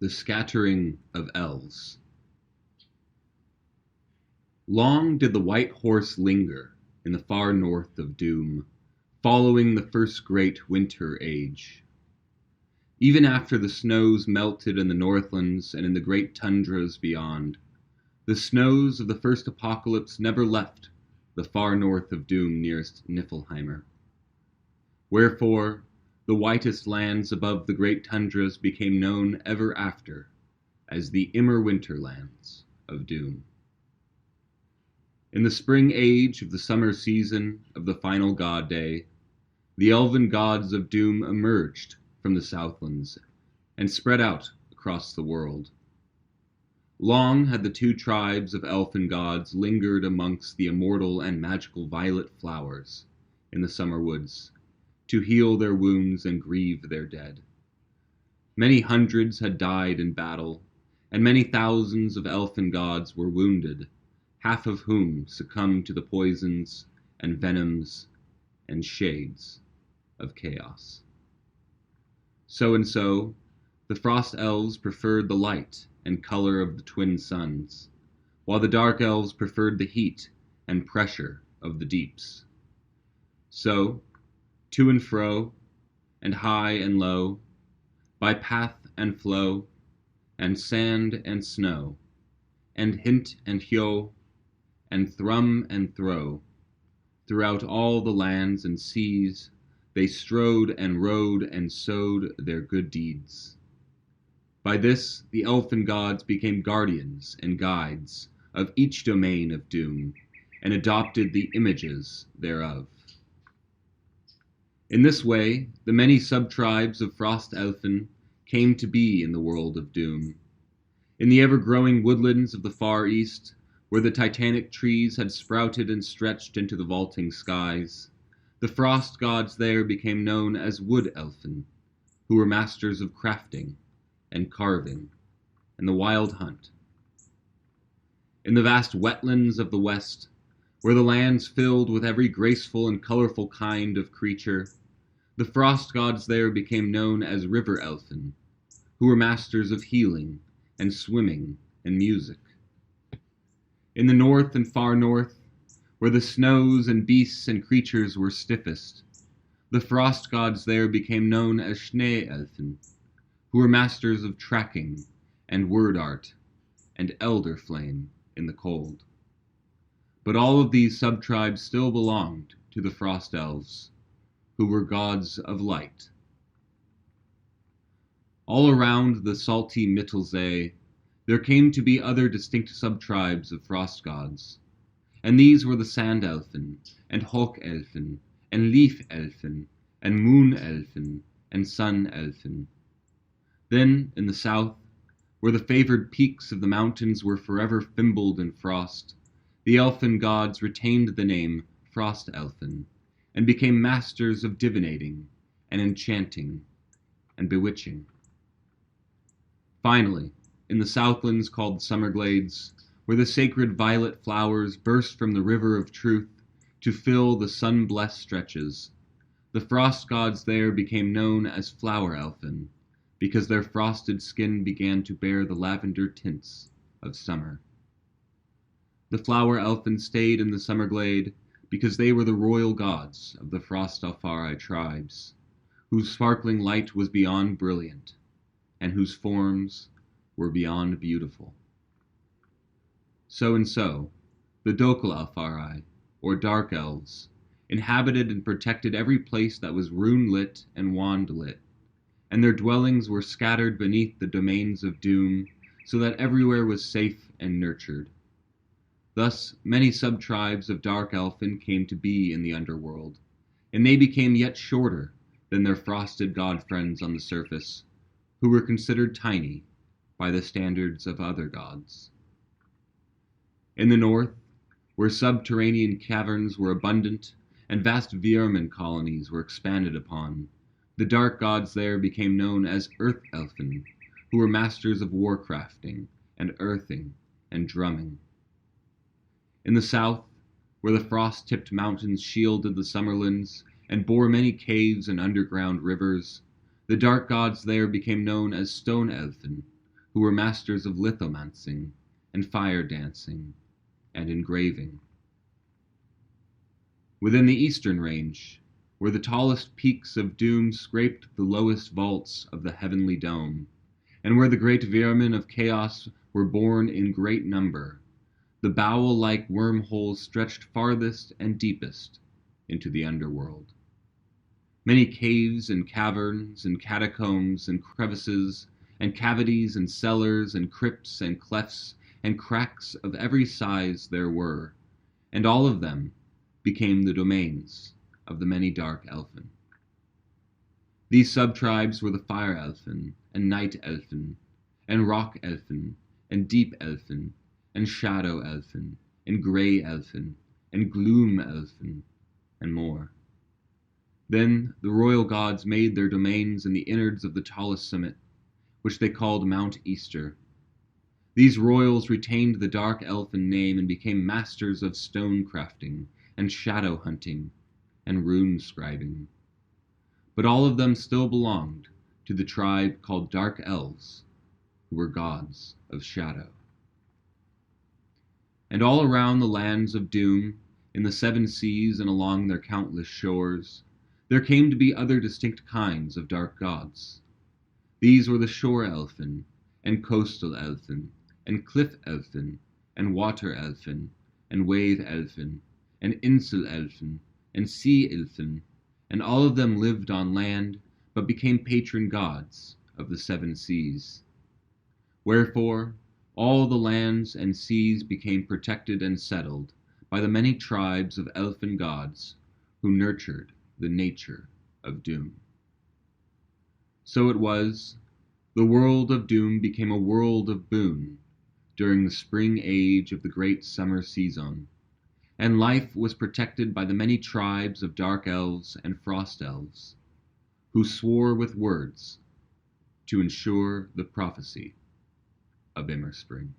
The Scattering of Elves. Long did the white horse linger in the far north of doom, following the first great winter age. Even after the snows melted in the northlands and in the great tundras beyond, the snows of the first apocalypse never left the far north of doom nearest Niflheimer. Wherefore, the whitest lands above the great tundras became known ever after as the Immer-winter lands of doom. In the spring age of the summer season of the final god day, the elven gods of doom emerged from the southlands and spread out across the world. Long had the two tribes of elfin gods lingered amongst the immortal and magical violet flowers in the summer woods, to heal their wounds and grieve their dead. Many hundreds had died in battle, and many thousands of elfin gods were wounded, half of whom succumbed to the poisons and venoms and shades of chaos. So and so, the frost elves preferred the light and color of the twin suns, while the dark elves preferred the heat and pressure of the deeps. So, to and fro, and high and low, by path and flow, and sand and snow, and hint and hyo, and thrum and throw, throughout all the lands and seas, they strode and rode and sowed their good deeds. By this the elfin gods became guardians and guides of each domain of doom, and adopted the images thereof. In this way, the many sub-tribes of Frost Elfin came to be in the world of doom. In the ever-growing woodlands of the far east, where the titanic trees had sprouted and stretched into the vaulting skies, the frost gods there became known as Wood Elfin, who were masters of crafting and carving and the wild hunt. In the vast wetlands of the west, where the lands filled with every graceful and colorful kind of creature, the frost gods there became known as River Elfin, who were masters of healing and swimming and music. In the north and far north, where the snows and beasts and creatures were stiffest, the frost gods there became known as Schnee Elfin, who were masters of tracking and word art and elder flame in the cold. But all of these sub-tribes still belonged to the frost elves, who were gods of light. All around the salty Mittelsee, there came to be other distinct sub-tribes of frost gods, and these were the Sand Elfin, and Hulk Elfin, and Leaf Elfin, and Moon Elfin, and Sun Elfin. Then, in the south, where the favored peaks of the mountains were forever fimbled in frost, the elfin gods retained the name Frost Elfin, and became masters of divinating and enchanting and bewitching. Finally, in the southlands called the Summerglades, where the sacred violet flowers burst from the river of truth to fill the sun-blessed stretches, the frost gods there became known as Flower Elfin, because their frosted skin began to bear the lavender tints of summer. The Flower Elfin stayed in the Summerglade because they were the royal gods of the Frost Alfari tribes, whose sparkling light was beyond brilliant, and whose forms were beyond beautiful. So and so, the Dokal Alfari, or Dark Elves, inhabited and protected every place that was rune-lit and wand-lit, and their dwellings were scattered beneath the domains of doom, so that everywhere was safe and nurtured. Thus, many sub-tribes of Dark Elfin came to be in the underworld, and they became yet shorter than their frosted god friends on the surface, who were considered tiny by the standards of other gods. In the north, where subterranean caverns were abundant and vast vermin colonies were expanded upon, the dark gods there became known as Earth Elfin, who were masters of warcrafting and earthing and drumming. In the south, where the frost-tipped mountains shielded the summerlands and bore many caves and underground rivers, the dark gods there became known as Stone Elfin, who were masters of lithomancing and fire dancing and engraving. Within the eastern range, where the tallest peaks of doom scraped the lowest vaults of the heavenly dome, and where the great vermin of chaos were born in great number, the bowel-like wormholes stretched farthest and deepest into the underworld. Many caves and caverns and catacombs and crevices and cavities and cellars and crypts and clefts and cracks of every size there were, and all of them became the domains of the many dark elfen. These sub-tribes were the fire elfen and night elfen and rock elfen and deep elfen and shadow elfen and grey elfen and gloom elfen and more. Then the royal gods made their domains in the innards of the tallest summit, which they called Mount Easter. These royals retained the dark elfin name and became masters of stone crafting and shadow hunting and rune scribing. But all of them still belonged to the tribe called Dark Elves, who were gods of shadow. And all around the lands of doom, in the seven seas and along their countless shores, there came to be other distinct kinds of dark gods. These were the shore elfin, and coastal elfin, and cliff elfin, and water elfin, and wave elfin, and insel elfin, and sea elfin, and all of them lived on land, but became patron gods of the seven seas. Wherefore, all the lands and seas became protected and settled by the many tribes of elfin gods who nurtured the nature of doom. So it was, the world of doom became a world of boon during the spring age of the great summer season, and life was protected by the many tribes of dark elves and frost elves, who swore with words to ensure the prophecy of Immerspring.